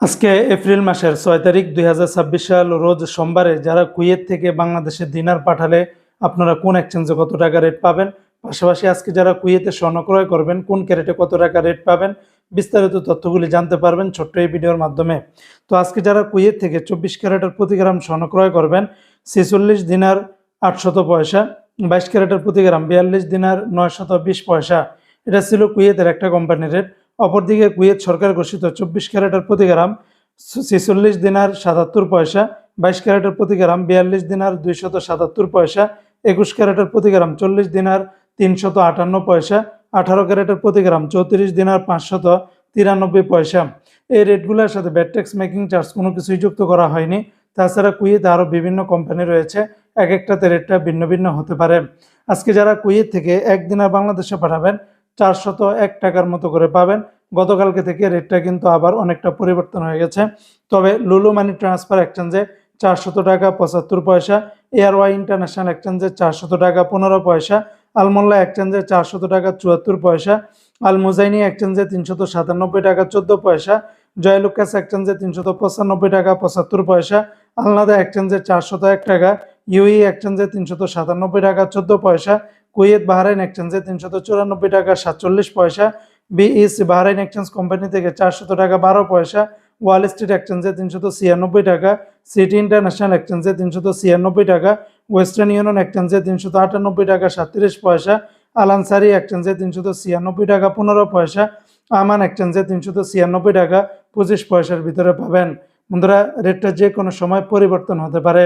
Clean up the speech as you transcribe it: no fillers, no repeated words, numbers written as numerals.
আজকে এপ্রিল মাসের 6 তারিখ 2026 সাল রোজ সোমবারে যারা কুয়েত থেকে বাংলাদেশে দিনার পাঠালে আপনারা কোন এক্সচেঞ্জে কত টাকা রেট পাবেন, পাশাপাশি আজকে যারা কুয়েতে স্বর্ণ ক্রয় করবেন কোন ক্যারেটে কত টাকা রেট পাবেন, বিস্তারিত তথ্যগুলি জানতে পারবেন ছোট্ট এই ভিডিওর মাধ্যমে। তো আজকে যারা কুয়েত থেকে 24 ক্যারেটের প্রতি গ্রাম স্বর্ণ ক্রয় করবেন 46 দিনার 800 পয়সা, 22 ক্যারেটের প্রতি গ্রাম 42 দিনার 920 পয়সা। এটা ছিল কুয়েতের একটা কোম্পানির রেট। অপরদিকে কুয়েত সরকার ঘোষিত 24 ক্যারেটের প্রতি গ্রাম 46 দিনার 77 পয়সা, 22 ক্যারেটের প্রতি গ্রাম 42 দিনার 277 পয়সা, 21 ক্যারেটের প্রতি গ্রাম 40 দিনার 358 পয়সা, 18 ক্যারেটের প্রতি গ্রাম 34 দিনার 593 পয়সা। এই রেটগুলোর সাথে ভ্যাট ট্যাক্স মেকিং চার্জ কোনো কিছুই যুক্ত করা হয়নি। তাছাড়া কুয়েতে আরও বিভিন্ন কোম্পানি রয়েছে, এক একটাতে রেটটা ভিন্ন ভিন্ন হতে পারে। আজকে যারা কুয়েত থেকে এক দিনার বাংলাদেশে পাঠাবেন 401 টাকার মতো করে পাবেন। গতকালকে থেকে রেটটা কিন্তু আবার অনেকটা পরিবর্তন হয়ে গেছে। তবে লুলু মানি ট্রান্সফার এক্সচেঞ্জে 400 টাকা 75 পয়সা, এয়ারওয়াই ইন্টারন্যাশনাল এক্সচেঞ্জে 400 টাকা 15 পয়সা, আলমোল্লা এক্সচেঞ্জে 400 টাকা 74 পয়সা, আল মুজাইনি এক্সচেঞ্জে 397 টাকা 14 পয়সা, জয়লুকাস এক্সচেঞ্জে 395 টাকা 75 পয়সা, আলনাদা এক্সচেঞ্জে 401 টাকা, ইউই এক্সচেঞ্জে 397 টাকা 14 পয়সা, কুয়েত বাহরাইন এক্সচেঞ্জে 394 টাকা 47 পয়সা, বিইসি বাহরাইন এক্সচেঞ্জ কোম্পানি থেকে 400 টাকা 12 পয়সা, ওয়াল স্ট্রিট এক্সচেঞ্জে 396 টাকা, সিটি ইন্টারন্যাশনাল এক্সচেঞ্জে 396 টাকা, ওয়েস্টার্ন ইউনিয়ন এক্সচেঞ্জে 398 টাকা 37 পয়সা, আল আনসারি এক্সচেঞ্জে 396 টাকা 15 পয়সা, আমান এক্সচেঞ্জে 396 টাকা 25 পয়সার ভিতরে পাবেন। বন্ধুরা, রেটটা যে কোনো সময় পরিবর্তন হতে পারে।